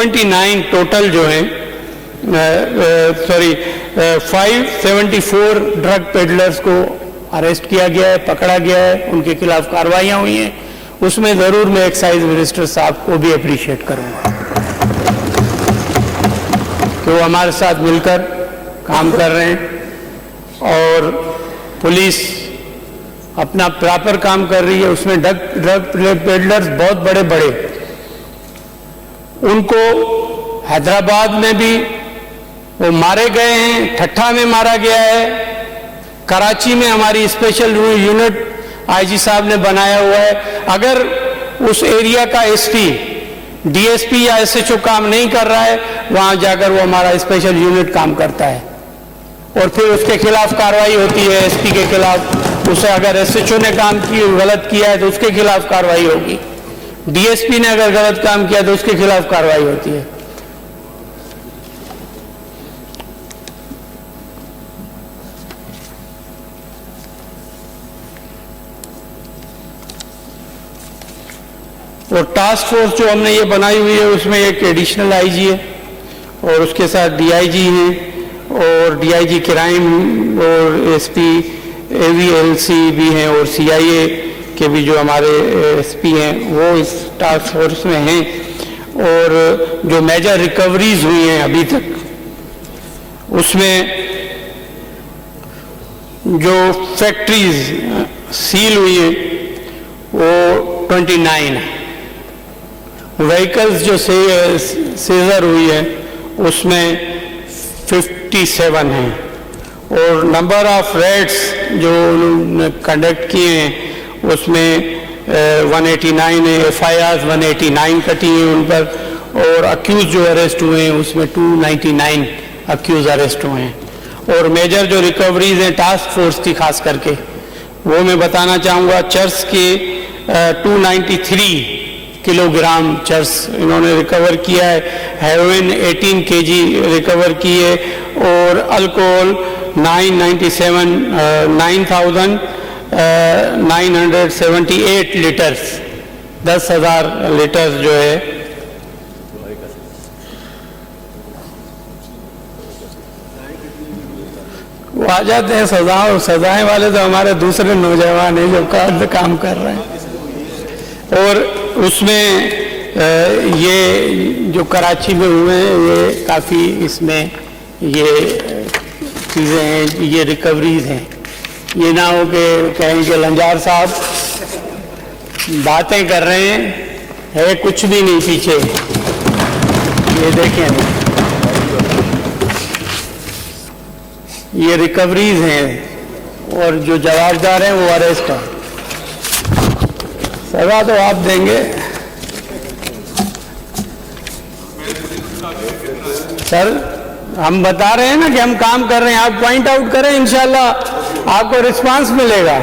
29 total जो है 574 drug peddlers को अरेस्ट किया गया है, पकड़ा गया है, उनके खिलाफ कार्रवाइयां हुई हैं। उसमें ज़रूर मैं एक्साइज मिनिस्टर साहब को भी अप्रिशिएट करूंगा कि वो हमारे साथ मिलकर काम कर रहे हैं और पुलिस अपना प्रॉपर काम कर रही है। उसमें ड्रग पेडलर्स बहुत बड़े बड़े, उनको हैदराबाद में भी वो मारे गए हैं, ठट्ठा में मारा गया है, कराची में हमारी स्पेशल यूनिट आईजी साहब ने बनाया हुआ है। अगर उस एरिया का एसपी, डीएसपी या एसएचओ काम नहीं कर रहा है, वहां जाकर वो हमारा स्पेशल यूनिट काम करता है और फिर उसके खिलाफ कार्रवाई होती है। एसपी के खिलाफ, उसे अगर एसएचओ ने काम गलत किया है तो उसके खिलाफ कार्रवाई होगी, डीएसपी ने अगर गलत काम किया तो उसके खिलाफ कार्रवाई होती है। और टास्क फोर्स जो हमने ये बनाई हुई है उसमें एक एडिशनल आईजी है और उसके साथ डीआईजी हैं और डीआईजी क्राइम और एसपी एवीएलसी भी हैं और सीआईए के भी जो हमारे एसपी हैं वो इस टास्क फोर्स में हैं। और जो मेजर रिकवरीज हुई हैं अभी तक, उसमें जो फैक्ट्रीज सील हुई हैं वो 29 है। व्हीकल्स जो सीजर हुई है उसमें 57 हैं और नंबर ऑफ रेड्स जो उन्होंने कंडक्ट किए हैं उसमें 189 है। एफआईआर 189 कटी हैं उन पर और अक्यूज जो अरेस्ट हुए हैं उसमें 299 अक्यूज अरेस्ट हुए हैं। और मेजर जो रिकवरीज हैं टास्क फोर्स की खास करके, वो मैं बताना चाहूँगा। चर्स के 293 किलोग्राम चर्स इन्होंने रिकवर किया है, हेरोइन 18 केजी रिकवर की है और अल्कोहल 9,978 लीटर्स, 10,000 लीटर्स जो है वो आ जाते हैं सजाएं वाले तो हमारे दूसरे नौजवान हैं जो काम कर रहे हैं। और उसमें ये जो कराची में हुए हैं ये काफ़ी इसमें ये चीज़ें हैं, ये रिकवरीज हैं। ये ना हो कि कहें कि लंजार साहब बातें कर रहे हैं, है कुछ भी नहीं पीछे। ये देखें, ये रिकवरीज हैं और जो जवाबदार हैं वो अरेस्ट हैं। सजा तो आप देंगे सर, हम बता रहे हैं ना कि हम काम कर रहे हैं, आप पॉइंट आउट करें, इंशाल्लाह आपको रिस्पांस मिलेगा।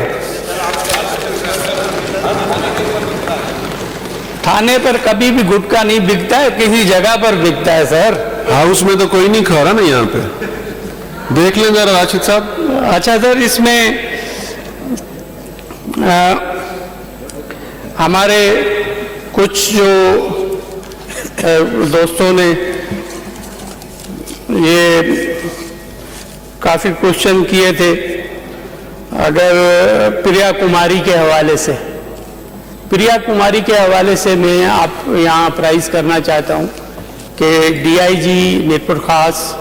थाने पर कभी भी गुटखा नहीं बिकता है, किसी जगह पर बिकता है सर। हाउस में तो कोई नहीं खा रहा ना, यहाँ पे देख लें जरा राशिद साहब। अच्छा सर, इसमें हमारे कुछ जो दोस्तों ने ये काफ़ी क्वेश्चन किए थे, अगर प्रिया कुमारी के हवाले से, प्रिया कुमारी के हवाले से मैं आप यहाँ अप्राइज करना चाहता हूँ कि डीआईजी मीरपुर खास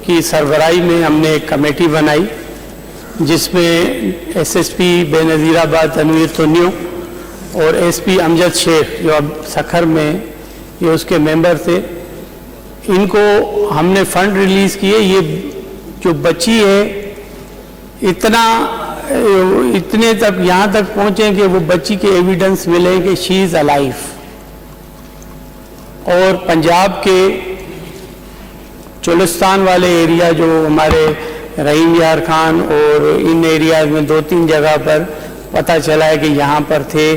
की सरबराही में हमने एक कमेटी बनाई जिसमें एसएसपी बेनज़ीराबाद तनवीर तुनियो और एसपी अमजद शेख जो अब सखर में ये उसके मेंबर थे। इनको हमने फंड रिलीज किए। ये जो बच्ची है इतने तक यहाँ तक पहुँचे कि वो बच्ची के एविडेंस मिले कि शी इज़ अलाइव। और पंजाब के चोलिस्तान वाले एरिया जो हमारे रहीम यार खान और इन एरियाज में 2-3 जगह पर पता चला है कि यहाँ पर थे।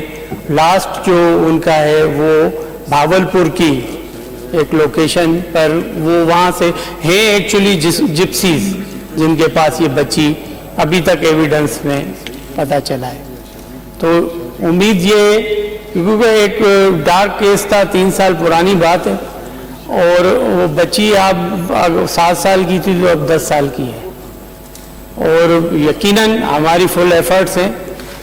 लास्ट जो उनका है वो भावलपुर की एक लोकेशन पर, वो वहाँ से है एक्चुअली जिप्सीज जिनके पास ये बच्ची अभी तक एविडेंस में पता चला है। तो उम्मीद ये, क्योंकि एक डार्क केस था, 3 साल पुरानी बात है, और वो बच्ची अब 7 साल की थी तो अब 10 साल की है। और यकीनन हमारी फुल एफर्ट्स हैं,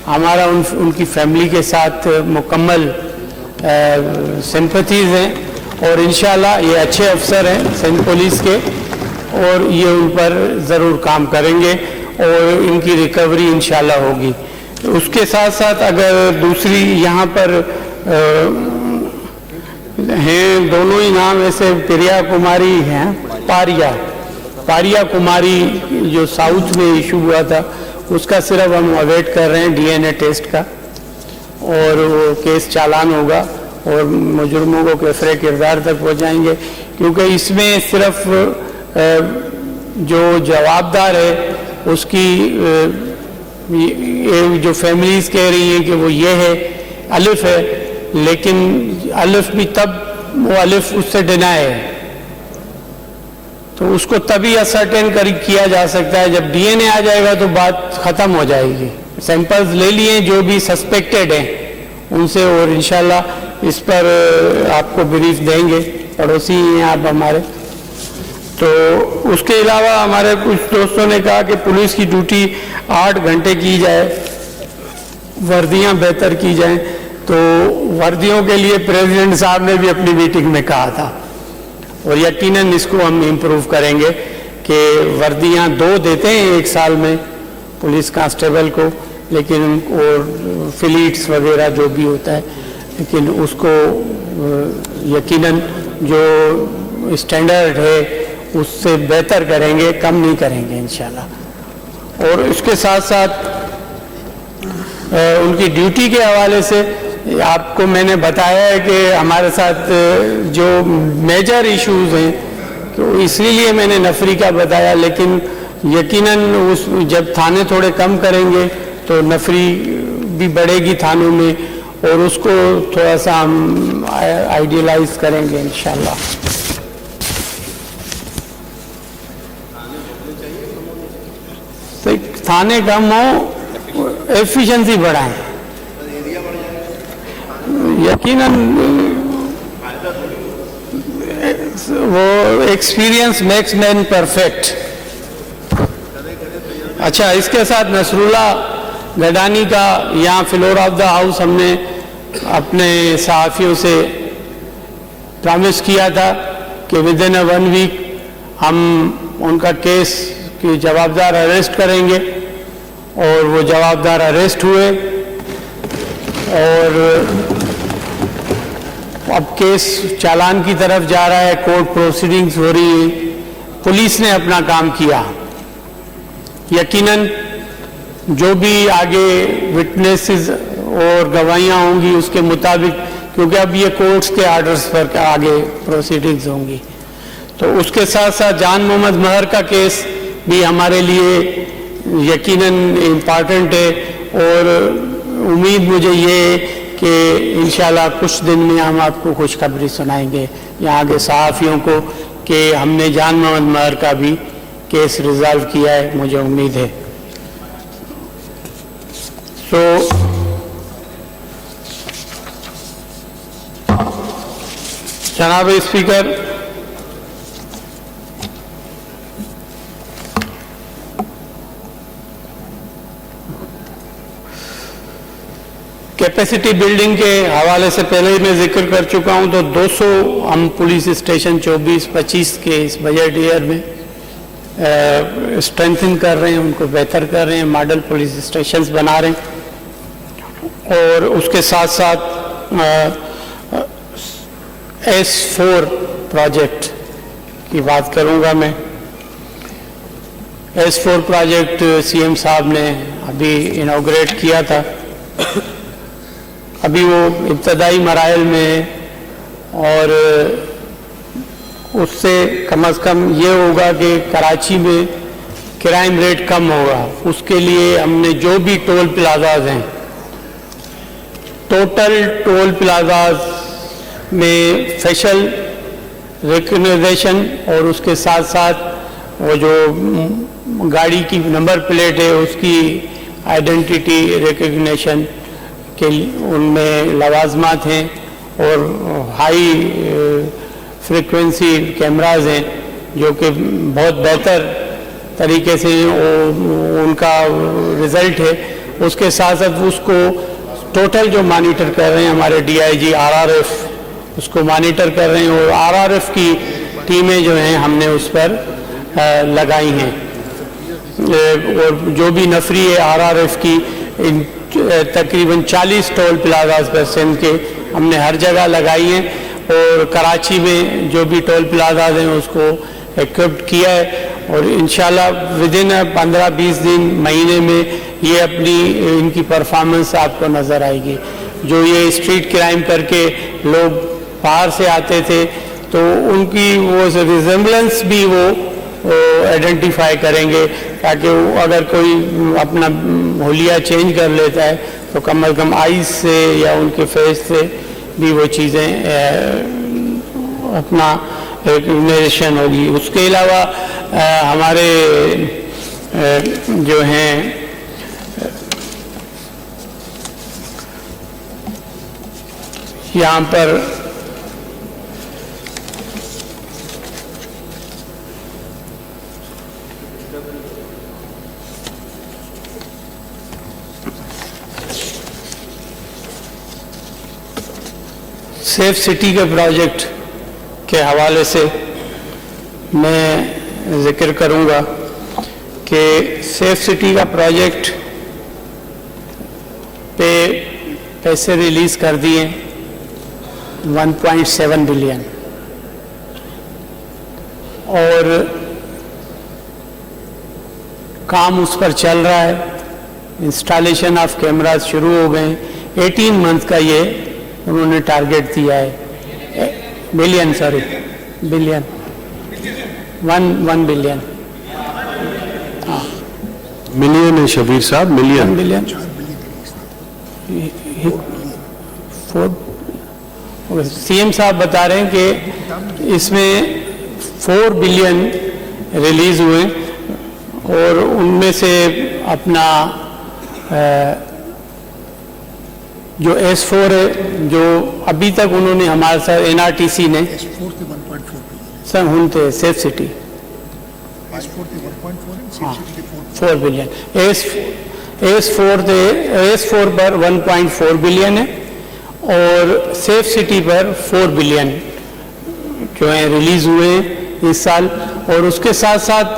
हमारा उनकी फैमिली के साथ मुकम्मल सिंपैथीज हैं और इंशाल्लाह ये अच्छे अफसर हैं सिंध पुलिस के और ये उन पर ज़रूर काम करेंगे और इनकी रिकवरी इंशाल्लाह होगी। उसके साथ साथ अगर दूसरी यहाँ पर हैं, दोनों ही नाम ऐसे प्रिया कुमारी हैं, पारिया कुमारी जो साउथ में इशू हुआ था उसका सिर्फ हम अवेट कर रहे हैं डीएनए टेस्ट का और वो केस चालान होगा और मुजरमों को कैफरे किरदार तक पहुँचाएंगे, क्योंकि इसमें सिर्फ जो जवाबदार है उसकी ये जो फैमिलीज कह रही हैं कि वो ये है, अलिफ है, लेकिन अलिफ भी तब वो अलिफ उससे डिनाई है तो उसको तभी असर्टेन किया जा सकता है जब डीएनए आ जाएगा तो बात ख़त्म हो जाएगी। सैंपल्स ले लिए जो भी सस्पेक्टेड हैं उनसे और इंशाल्लाह इस पर आपको ब्रीफ देंगे, पड़ोसी हैं आप हमारे। तो उसके अलावा हमारे कुछ दोस्तों ने कहा कि पुलिस की ड्यूटी 8 घंटे की जाए, वर्दियां बेहतर की जाएं, तो वर्दियों के लिए प्रेसिडेंट साहब ने भी अपनी मीटिंग में कहा था और यकीनन इसको हम इम्प्रूव करेंगे कि वर्दियां 2 देते हैं 1 साल में पुलिस कांस्टेबल को, लेकिन और फिलीट्स वगैरह जो भी होता है, लेकिन उसको यकीनन जो स्टैंडर्ड है उससे बेहतर करेंगे, कम नहीं करेंगे इंशाल्लाह। और इसके साथ साथ उनकी ड्यूटी के हवाले से आपको मैंने बताया है कि हमारे साथ जो मेजर इश्यूज हैं तो इसीलिए मैंने नफरी का बताया, लेकिन यकीनन उस जब थाने थोड़े कम करेंगे तो नफरी भी बढ़ेगी थानों में और उसको थोड़ा सा हम आइडियलाइज करेंगे इंशाल्लाह। तो थाने कम हो, एफिशिएंसी बढ़ाएं, यकीनन वो एक्सपीरियंस मेक्स मैन परफेक्ट। अच्छा, इसके साथ नसरुल्ला गडानी का यहाँ फ्लोर ऑफ द हाउस हमने अपने सहाफ़ियों से प्रॉमिस किया था कि विद इन 1 वीक हम उनका केस की जवाबदार अरेस्ट करेंगे और वो जवाबदार अरेस्ट हुए और अब केस चालान की तरफ जा रहा है, कोर्ट प्रोसीडिंग्स हो रही है, पुलिस ने अपना काम किया। यकीनन जो भी आगे विटनेसेस और गवाहियां होंगी उसके मुताबिक, क्योंकि अब ये कोर्ट्स के आर्डर्स पर आगे प्रोसीडिंग्स होंगी, तो उसके साथ साथ जान मोहम्मद महर का केस भी हमारे लिए यकीनन इम्पॉर्टेंट है और उम्मीद मुझे ये कि इंशाल्लाह कुछ दिन में हम आपको खुशखबरी सुनाएंगे यहाँ के सहाफ़ियों को कि हमने जान मोहम्मद महर का भी केस रिजॉल्व किया है, मुझे उम्मीद है। तो जनाब स्पीकर, कैपेसिटी बिल्डिंग के हवाले से पहले ही मैं जिक्र कर चुका हूं, तो 200 हम पुलिस स्टेशन 24-25 के इस बजट ईयर में स्ट्रेंथन कर रहे हैं, उनको बेहतर कर रहे हैं, मॉडल पुलिस स्टेशंस बना रहे हैं। और उसके साथ साथ S4 प्रोजेक्ट की बात करूंगा मैं। S4 प्रोजेक्ट सीएम साहब ने अभी इनॉग्रेट किया था, अभी वो इब्तदाई मराइल में है और उससे कम से कम ये होगा कि कराची में क्राइम रेट कम होगा। उसके लिए हमने जो भी टोल प्लाजाज हैं, टोटल टोल प्लाजाज में फेशियल रिकग्निशन और उसके साथ साथ वो जो गाड़ी की नंबर प्लेट है उसकी आइडेंटिटी रिकग्निशन के उनमें लवाजमात हैं और हाई फ्रीक्वेंसी कैमराज हैं जो कि बहुत बेहतर तरीके से उनका रिज़ल्ट है। उसके साथ साथ उसको टोटल जो मॉनिटर कर रहे हैं हमारे DIG RRF उसको मॉनिटर कर रहे हैं, और RRF की टीमें जो हैं हमने उस पर लगाई हैं। और जो भी नफरी है RRF की तकरीबन 40 टोल प्लाजाज पर सिंध के हमने हर जगह लगाई हैं, और कराची में जो भी टोल प्लाजाज हैं उसको इक्विप्ड किया है, और इंशाल्लाह विदिन 15-20 दिन महीने में ये अपनी इनकी परफॉर्मेंस आपको नज़र आएगी। जो ये स्ट्रीट क्राइम करके लोग बाहर से आते थे तो उनकी वो रिजेम्बलेंस भी वो आइडेंटिफाई करेंगे, ताकि अगर कोई अपना होलिया चेंज कर लेता है तो कम से कम आईज से या उनके फेस से भी वो चीज़ें अपना रिकग्निशन होगी। उसके अलावा हमारे जो हैं यहाँ पर सेफ सिटी के प्रोजेक्ट के हवाले से मैं जिक्र करूंगा कि सेफ सिटी का प्रोजेक्ट पे पैसे रिलीज कर दिए 1.7 बिलियन, और काम उस पर चल रहा है। इंस्टॉलेशन ऑफ कैमराज शुरू हो गए। 18 मंथ का ये उन्होंने टारगेट दिया है। बिलियन, सॉरी बिलियन, 1 बिलियन, हाँ मिलियन है शबीर साहब, मिलियन 1 बिलियन 4। CM साहब बता रहे हैं कि इसमें 4 बिलियन रिलीज हुए, और उनमें से अपना जो S4 है, जो अभी तक उन्होंने हमारे साथ NRTC ने S4 थे 1.4 बिलियन, सर हुनते सेफ सिटी S4 थे 1.4 and Safe City थे 4 बिलियन, S4 पर 1.4 बिलियन है, और सेफ सिटी पर 4 बिलियन जो है रिलीज हुए हैं इस साल। और उसके साथ साथ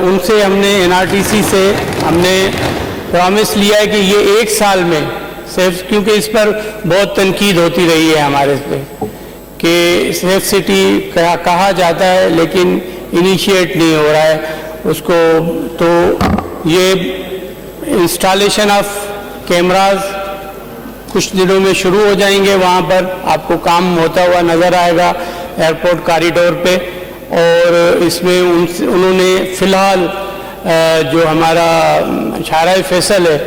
उनसे हमने NRTC से हमने प्रॉमिस लिया है कि ये 1 साल में सेफ, क्योंकि इस पर बहुत तनकीद होती रही है हमारे पे कि सेफ सिटी कहा जाता है लेकिन इनिशिएट नहीं हो रहा है उसको। तो ये इंस्टॉलेशन ऑफ कैमराज कुछ दिनों में शुरू हो जाएंगे, वहाँ पर आपको काम होता हुआ नज़र आएगा एयरपोर्ट कॉरिडोर पे। और इसमें उन्होंने फ़िलहाल जो हमारा शाहराह फैसल है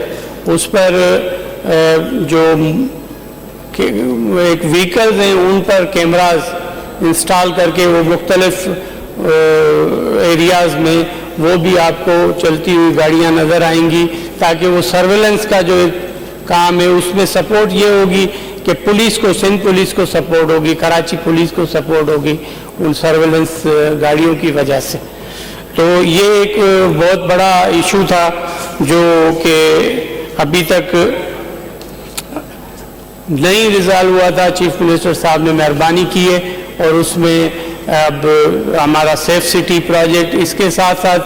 उस पर जो एक व्हीकल्स हैं उन पर कैमराज इंस्टॉल करके वो मुख्तलिफ एरियाज़ में वो भी आपको चलती हुई गाड़ियाँ नज़र आएंगी, ताकि वो सर्वेलेंस का जो काम है उसमें सपोर्ट ये होगी कि पुलिस को, सिंध पुलिस को सपोर्ट होगी, कराची पुलिस को सपोर्ट होगी उन सर्वेलेंस गाड़ियों की वजह से। तो ये एक बहुत बड़ा इशू था जो कि अभी तक नहीं रिजॉल्व हुआ था। चीफ मिनिस्टर साहब ने मेहरबानी की है, और उसमें अब हमारा सेफ सिटी प्रोजेक्ट, इसके साथ साथ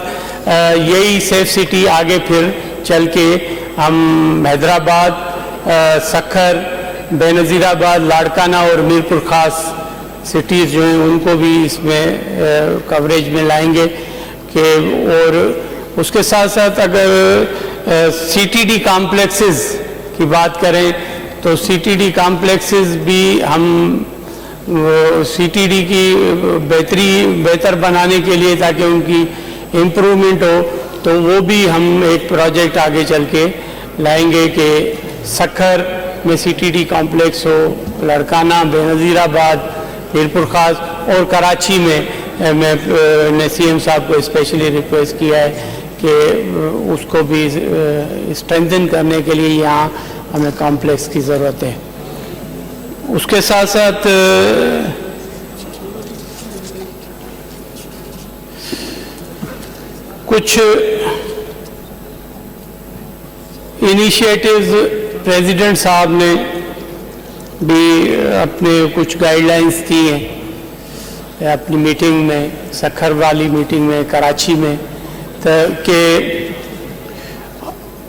यही सेफ सिटी आगे फिर चल के हम हैदराबाद, सखर, बेनज़ीराबाद, लाड़काना और मीरपुर खास सिटीज़ जो हैं उनको भी इसमें कवरेज में लाएंगे कि। और उसके साथ साथ अगर CTD कॉम्प्लेक्सेस की बात करें तो CTD कॉम्प्लेक्सेस भी हम CTD की बेहतर बनाने के लिए, ताकि उनकी इम्प्रूवमेंट हो, तो वो भी हम एक प्रोजेक्ट आगे चल के लाएंगे कि सखर में CTD कॉम्प्लेक्स हो, लड़काना, बेनज़ीराबाद, मीरपुर खास और कराची में मैं CM साहब को स्पेशली रिक्वेस्ट किया है कि उसको भी स्ट्रेंथन करने के लिए यहाँ हमें कॉम्प्लेक्स की ज़रूरत है। उसके साथ साथ कुछ इनिशिएटिव्स प्रेसिडेंट साहब ने भी अपने कुछ गाइडलाइंस दी हैं अपनी मीटिंग में, सखर वाली मीटिंग में कराची में, कि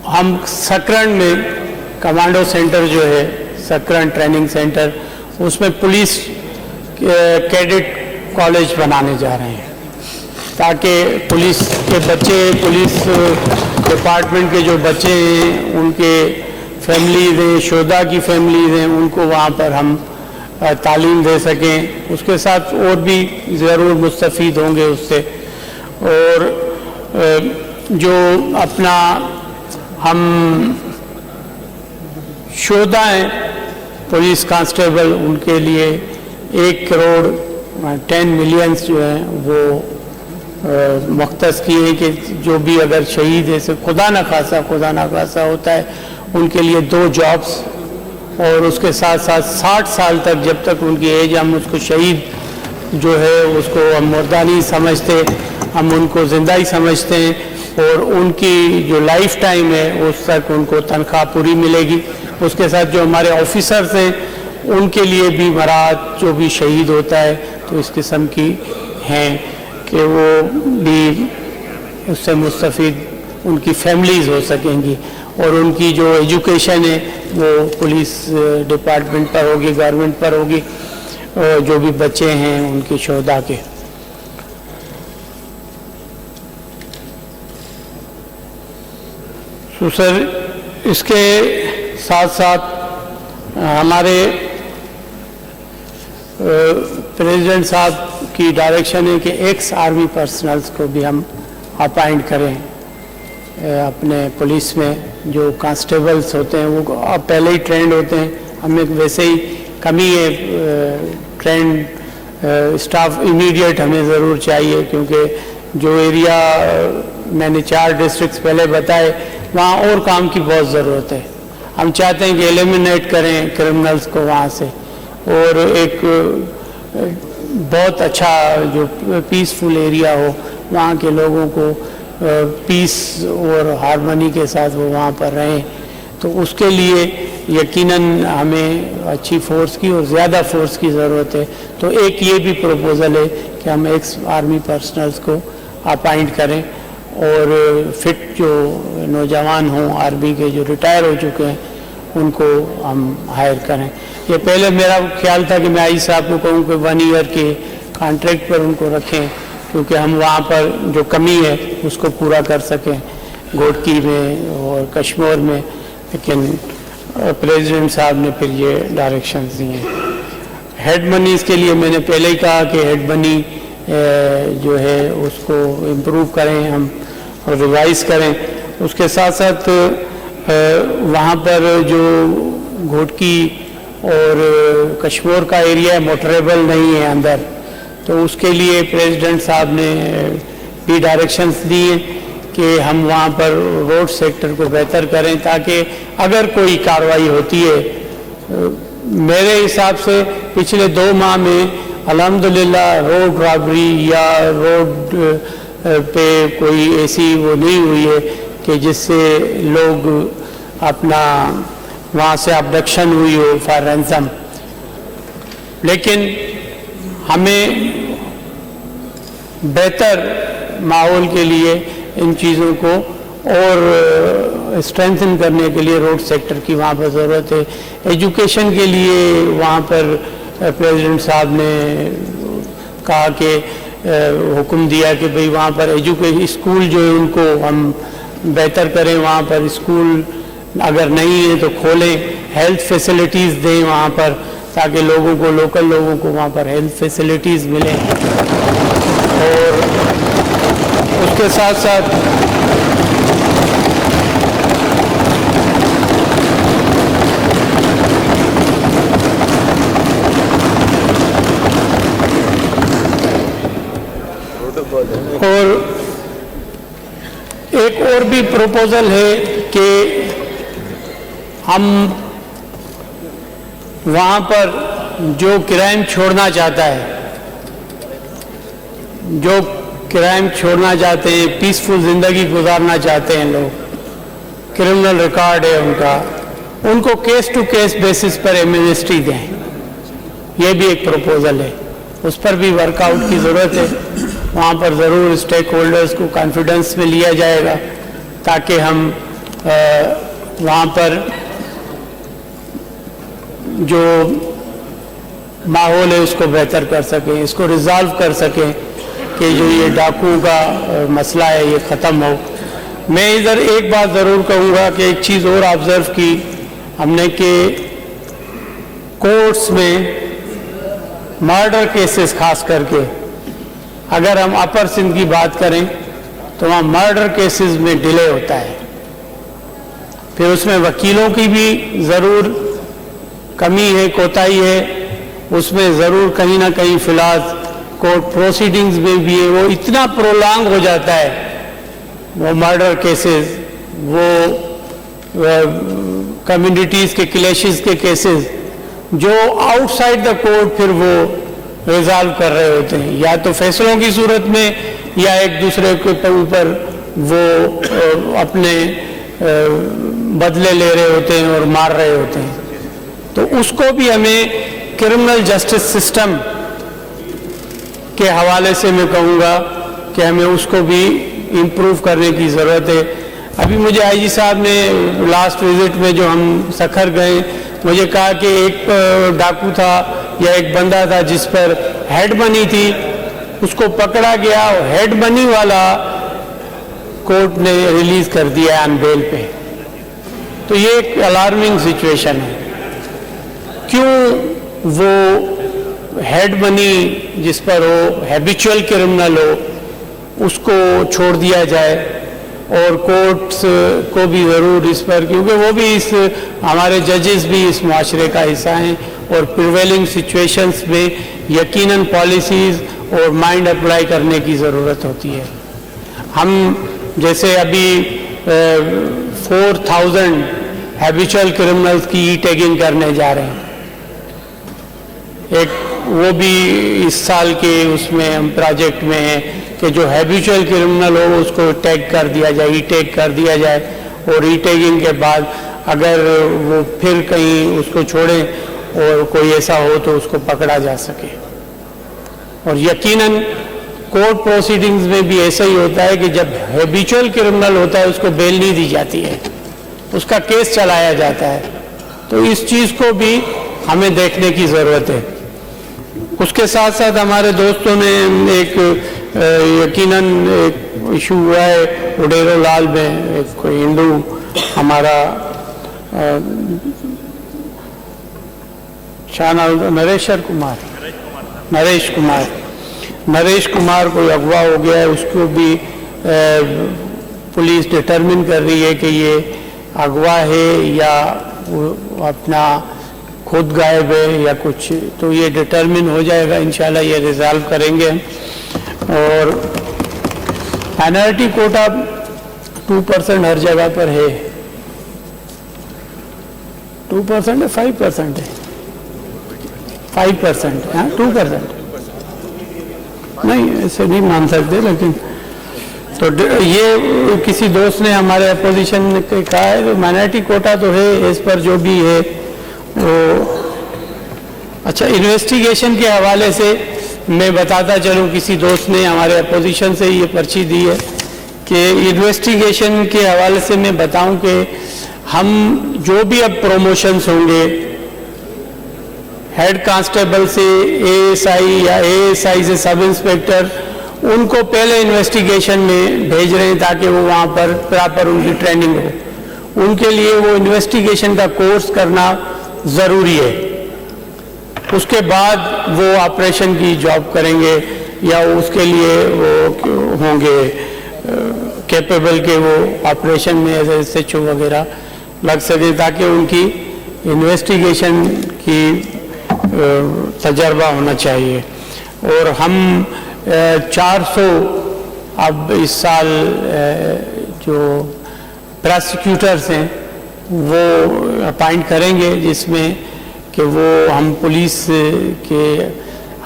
हम सकरन में कमांडो सेंटर जो है, सकरन ट्रेनिंग सेंटर, उसमें पुलिस कैडेट कॉलेज बनाने जा रहे हैं, ताकि पुलिस के बच्चे, पुलिस डिपार्टमेंट के जो बच्चे हैं, उनके फैमिलीज हैं, शोधा की फैमिलीज हैं, उनको वहाँ पर हम तालीम दे सकें। उसके साथ और भी ज़रूर मुस्तफ़ीद होंगे उससे। और जो अपना हम शोधा हैं पुलिस कांस्टेबल, उनके लिए 1 करोड़ 10 मिलियंस जो हैं वो मख्तस किए कि जो भी अगर शहीद है, खुदा ना खासा होता है, उनके लिए 2 जॉब्स, और उसके साथ साथ 60 साल तक, जब तक उनकी एज, हम उसको शहीद जो है उसको हम मुर्दा नहीं समझते, हम उनको ज़िंदा ही समझते हैं, और उनकी जो लाइफ टाइम है उस तक उनको तनख्वाह पूरी मिलेगी। उसके साथ जो हमारे ऑफिसर्स हैं, उनके लिए भी मराहत, जो भी शहीद होता है तो इस किस्म की हैं कि वो भी उससे मुस्तफ़ीद उनकी फैमिलीज़ हो सकेंगी, और उनकी जो एजुकेशन है वो पुलिस डिपार्टमेंट पर होगी, गवर्नमेंट पर होगी, जो भी बच्चे हैं उनके शोधा के। तो सर, इसके साथ साथ हमारे प्रेसिडेंट साहब की डायरेक्शन है कि एक्स आर्मी पर्सनल्स को भी हम अपॉइंट करें अपने पुलिस में। जो कांस्टेबल्स होते हैं वो अब पहले ही ट्रेंड होते हैं, हमें वैसे ही कमी है, ट्रेंड स्टाफ इमीडिएट हमें ज़रूर चाहिए, क्योंकि जो एरिया मैंने 4 डिस्ट्रिक्ट्स पहले बताए, वहाँ और काम की बहुत ज़रूरत है। हम चाहते हैं कि एलिमिनेट करें क्रिमिनल्स को वहाँ से, और एक बहुत अच्छा जो पीसफुल एरिया हो, वहाँ के लोगों को पीस और हारमोनी के साथ वो वहाँ पर रहें। तो उसके लिए यकीनन हमें अच्छी फोर्स की और ज़्यादा फोर्स की ज़रूरत है। तो एक ये भी प्रपोज़ल है कि हम एक्स आर्मी पर्सनल्स को अपॉइंट करें, और फिट जो नौजवान हों आर्मी के, जो रिटायर हो चुके हैं, उनको हम हायर करें। ये पहले मेरा ख्याल था कि मैं आई साहब को कहूँ कि 1 ईयर के कॉन्ट्रैक्ट पर उनको रखें, क्योंकि हम वहाँ पर जो कमी है उसको पूरा कर सकें घोटकी में और कश्मीर में। लेकिन प्रेसिडेंट साहब ने फिर ये डायरेक्शंस दिए। हेड मनीज़ के लिए मैंने पहले ही कहा कि हेड मनी जो है उसको इम्प्रूव करें हम और रिवाइज करें। उसके साथ साथ वहाँ पर जो घोटकी और कश्मीर का एरिया है, मोटरेबल नहीं है अंदर, तो उसके लिए प्रेसिडेंट साहब ने भी डायरेक्शंस दिए कि हम वहाँ पर रोड सेक्टर को बेहतर करें, ताकि अगर कोई कार्रवाई होती है, मेरे हिसाब से पिछले 2 माह में अल्हम्दुलिल्लाह रोड रॉबरी या रोड पे कोई ऐसी वो नहीं हुई है कि जिससे लोग अपना वहाँ से अबडक्शन हुई हो फॉर रैंसम। लेकिन हमें बेहतर माहौल के लिए इन चीज़ों को और स्ट्रेंथन करने के लिए रोड सेक्टर की वहाँ पर ज़रूरत है। एजुकेशन के लिए वहाँ पर प्रेसिडेंट साहब ने कहा कि हुक्म दिया कि भाई वहाँ पर एजुकेशन स्कूल जो है उनको हम बेहतर करें, वहाँ पर स्कूल अगर नहीं है तो खोलें, हेल्थ फैसिलिटीज़ दें वहाँ पर, ताकि लोगों को, लोकल लोगों को वहाँ पर हेल्थ फैसिलिटीज़ मिलें। और उसके साथ साथ और एक और भी प्रपोजल है कि हम वहाँ पर जो क्राइम छोड़ना चाहता है, जो क्राइम छोड़ना चाहते हैं, पीसफुल ज़िंदगी गुजारना चाहते हैं लोग, क्रिमिनल रिकॉर्ड है उनका, उनको केस टू केस बेसिस पर एमनेस्टी दें। ये भी एक प्रपोजल है, उस पर भी वर्कआउट की ज़रूरत है। वहाँ पर ज़रूर स्टेक होल्डर्स को कॉन्फिडेंस में लिया जाएगा ताकि हम वहाँ पर जो माहौल है उसको बेहतर कर सकें, इसको रिजॉल्व कर सकें कि जो ये डाकुओं का मसला है ये ख़त्म हो। मैं इधर एक बात ज़रूर कहूँगा कि एक चीज़ और ऑब्ज़र्व की हमने कि कोर्ट्स में मर्डर केसेस खास करके, अगर हम अपर सिंध की बात करें तो वहाँ मर्डर केसेस में डिले होता है। फिर उसमें वकीलों की भी ज़रूर कमी है, कोताही है, उसमें ज़रूर कहीं ना कहीं फिलहाल कोर्ट प्रोसीडिंग्स में भी है, वो इतना प्रोलॉन्ग हो जाता है वो मर्डर केसेस, वो कम्युनिटीज़ के क्लैशेस के केसेस जो आउटसाइड द कोर्ट फिर वो रिजॉल्व कर रहे होते हैं, या तो फैसलों की सूरत में या एक दूसरे के ऊपर वो अपने बदले ले रहे होते हैं और मार रहे होते हैं। तो उसको भी हमें क्रिमिनल जस्टिस सिस्टम के हवाले से मैं कहूँगा कि हमें उसको भी इम्प्रूव करने की ज़रूरत है। अभी मुझे आईजी साहब ने लास्ट विजिट में जो हम सखर गए, मुझे कहा कि एक डाकू था या एक बंदा था जिस पर हेड मनी थी, उसको पकड़ा गया और हेड मनी वाला कोर्ट ने रिलीज कर दिया ऑन बेल पे। तो ये एक अलार्मिंग सिचुएशन है। क्यों वो हेड मनी जिस पर हो, हैबिचुअल क्रिमिनल हो, उसको छोड़ दिया जाए और कोर्ट्स को भी ज़रूर इस पर, क्योंकि वो भी इस, हमारे जजेस भी इस माशरे का हिस्सा हैं और प्रिवेलिंग सिचुएशंस में यकीनन पॉलिसीज़ और माइंड अप्लाई करने की ज़रूरत होती है। हम जैसे अभी 4000 हैबिचुअल क्रिमिनल्स की ई टैगिंग करने जा रहे हैं, एक वो भी इस साल के उसमें हम प्रोजेक्ट में है कि जो हैबिचुअल क्रिमिनल हो उसको टैग कर दिया जाए, ई टैग कर दिया जाए, और ई टैगिंग के बाद अगर वो फिर कहीं उसको छोड़ें और कोई ऐसा हो तो उसको पकड़ा जा सके। और यकीनन कोर्ट प्रोसीडिंग्स में भी ऐसा ही होता है कि जब हैबिचुअल क्रिमिनल होता है उसको बेल नहीं दी जाती है, उसका केस चलाया जाता है। तो इस चीज़ को भी हमें देखने की ज़रूरत है। उसके साथ साथ हमारे दोस्तों ने एक यकीनन एक इशू हुआ है उडेरो लाल में, एक कोई हिंदू हमारा नरेश कुमार कोई अगवा हो गया है, उसको भी पुलिस डिटरमिन कर रही है कि ये अगवा है या अपना खुद गायब है या कुछ, तो ये डिटरमिन हो जाएगा इंशाल्लाह, ये रिजॉल्व करेंगे। और माइनॉरिटी कोटा 2% हर जगह पर है, 2% है 5% है, 5% है, 2% नहीं, ऐसे नहीं मान सकते। लेकिन तो ये किसी दोस्त ने हमारे अपोजिशन ने कहा है माइनॉरिटी कोटा तो है, इस पर जो भी है वो। अच्छा, इन्वेस्टिगेशन के हवाले से मैं बताता चलूँ, किसी दोस्त ने हमारे अपोजिशन से ये पर्ची दी है कि इन्वेस्टिगेशन के हवाले से मैं बताऊं कि हम जो भी अब प्रमोशंस होंगे हेड कांस्टेबल से एएसआई या एएसआई से सब इंस्पेक्टर, उनको पहले इन्वेस्टिगेशन में भेज रहे हैं ताकि वो वहाँ पर प्रॉपर उनकी ट्रेनिंग हो। उनके लिए वो इन्वेस्टिगेशन का कोर्स करना ज़रूरी है। उसके बाद वो ऑपरेशन की जॉब करेंगे या उसके लिए वो होंगे कैपेबल के वो ऑपरेशन में ऐसे SHO वगैरह लग सके, ताकि उनकी इन्वेस्टिगेशन की तजर्बा होना चाहिए। और हम 400 अब इस साल जो प्रोसिक्यूटर्स हैं वो अपॉइंट करेंगे, जिसमें कि वो हम पुलिस के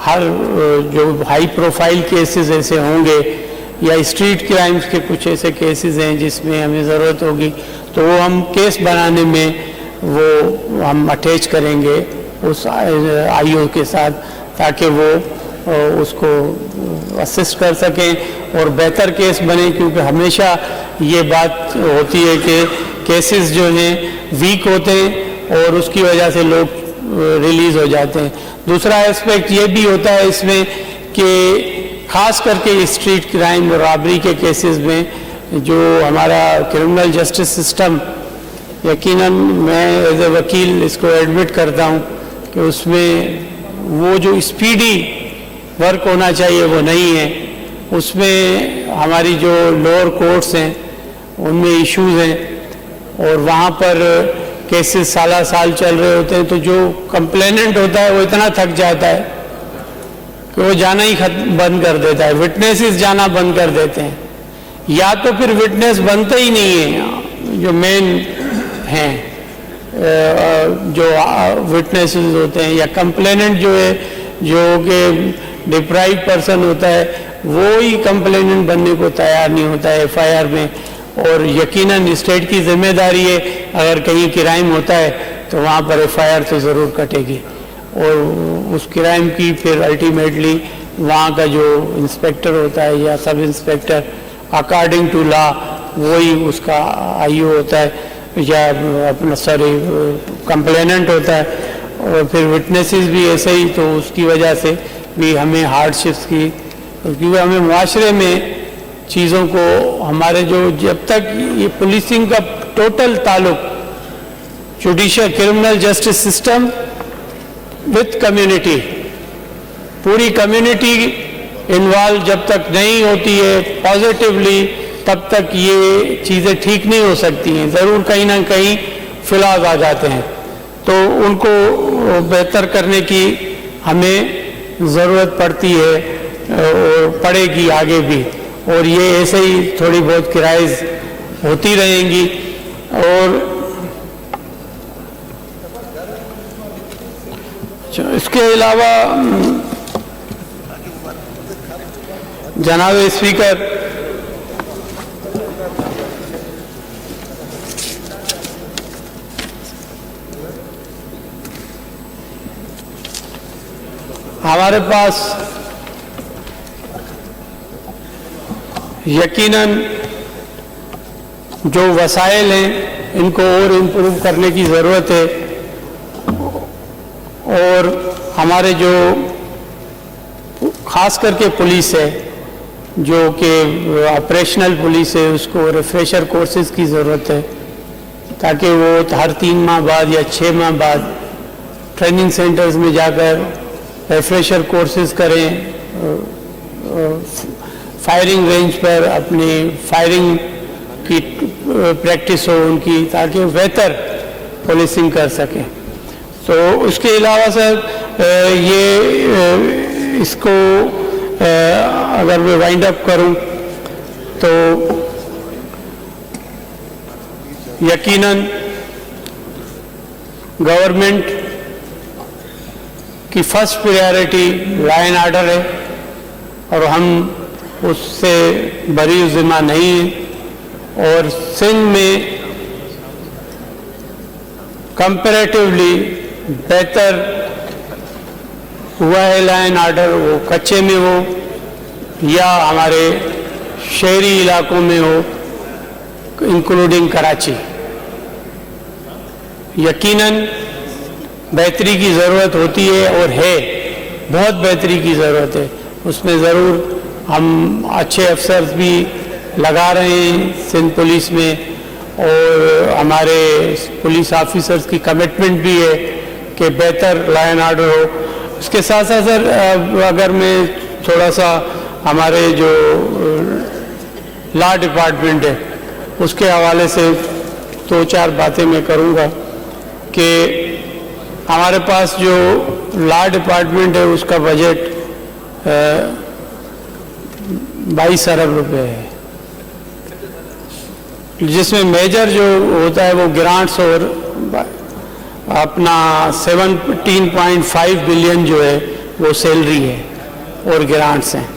हर जो हाई प्रोफाइल केसेस ऐसे होंगे या स्ट्रीट क्राइम्स के कुछ ऐसे केसेस हैं जिसमें हमें ज़रूरत होगी तो वो हम केस बनाने में वो हम अटैच करेंगे उस आईओ के साथ, ताकि वो उसको असिस्ट कर सकें और बेहतर केस बने, क्योंकि हमेशा ये बात होती है कि केसेस जो हैं वीक होते हैं और उसकी वजह से लोग रिलीज़ हो जाते हैं। दूसरा एस्पेक्ट ये भी होता है इसमें कि ख़ास करके स्ट्रीट क्राइम और रॉबरी के केसेस में जो हमारा क्रिमिनल जस्टिस सिस्टम, यकीनन मैं एज ए वकील इसको एडमिट करता हूँ कि उसमें वो जो स्पीडी वर्क होना चाहिए वो नहीं है। उसमें हमारी जो लोअर कोर्ट्स हैं उनमें इश्यूज हैं और वहाँ पर केसेस साला साल चल रहे होते हैं, तो जो कंप्लेनेंट होता है वो इतना थक जाता है कि वो जाना ही बंद कर देता है, विटनेसेस जाना बंद कर देते हैं, या तो फिर विटनेस बनते ही नहीं है जो मेन हैं, जो विटनेसेस होते हैं, या कंप्लेनेंट जो है जो कि डिप्राइव पर्सन होता है वो ही कंप्लेनेंट बनने को तैयार नहीं होता है एफआईआर में। और यकीनन स्टेट की जिम्मेदारी है, अगर कहीं क्राइम होता है तो वहाँ पर एफआईआर तो ज़रूर कटेगी और उस क्राइम की फिर अल्टीमेटली वहाँ का जो इंस्पेक्टर होता है या sub inspector according to law वही उसका आईओ होता है या अपना कंप्लेनेंट होता है, और फिर विटनेसेस भी ऐसे ही, तो उसकी वजह से भी हमें हार्डशिप्स की, क्योंकि हमें मुआशरे में चीज़ों को हमारे जो जब तक ये पुलिसिंग का टोटल ताल्लुक judicial criminal justice system with community, पूरी कम्युनिटी इन्वॉल्व जब तक नहीं होती है पॉजिटिवली, तब तक ये चीज़ें ठीक नहीं हो सकती हैं। ज़रूर कहीं ना कहीं फ्लॉज आ जाते हैं, तो उनको बेहतर करने की हमें ज़रूरत पड़ती है और पड़ेगी आगे भी, और ये ऐसे ही थोड़ी बहुत क्राइज होती रहेंगी। और इसके अलावा जनाब स्पीकर, हमारे पास यकीनन जो वसाइल हैं इनको और इम्प्रूव करने की ज़रूरत है, और हमारे जो ख़ास करके पुलिस है जो कि ऑपरेशनल पुलिस है उसको रिफ्रेशर कोर्सेज की ज़रूरत है, ताकि वो हर 3 माह बाद या 6 माह बाद ट्रेनिंग सेंटर्स में जाकर रिफ्रेशर कोर्सेज करें, फायरिंग रेंज पर अपनी फायरिंग की प्रैक्टिस हो उनकी, ताकि वो बेहतर पुलिसिंग कर सकें। तो उसके अलावा सर ये इसको अगर मैं वाइंड अप करूं तो यकीनन गवर्नमेंट की first priority law and order है और हम उससे बरी ज़िम्मा नहीं है, और सिंध में कंपैरेटिवली बेहतर हुआ है लॉ एंड ऑर्डर, वो कच्चे में हो या हमारे शहरी इलाकों में हो, इंक्लूडिंग कराची। यकीनन बेहतरी की ज़रूरत होती है और है, बहुत बेहतरी की ज़रूरत है, उसमें ज़रूर हम अच्छे अफसर्स भी लगा रहे हैं सिंध पुलिस में, और हमारे पुलिस ऑफिसर्स की कमिटमेंट भी है कि बेहतर लॉ एंड ऑर्डर हो। इसके साथ साथ सर अगर मैं थोड़ा सा हमारे जो लॉ डिपार्टमेंट है उसके हवाले से 2-4 बातें मैं करूँगा कि हमारे पास जो लॉ डिपार्टमेंट है उसका बजट 22 अरब रुपए है, जिसमें मेजर जो होता है वो ग्रांट्स और अपना 17.5 बिलियन जो है वो सैलरी है और ग्रांट्स हैं।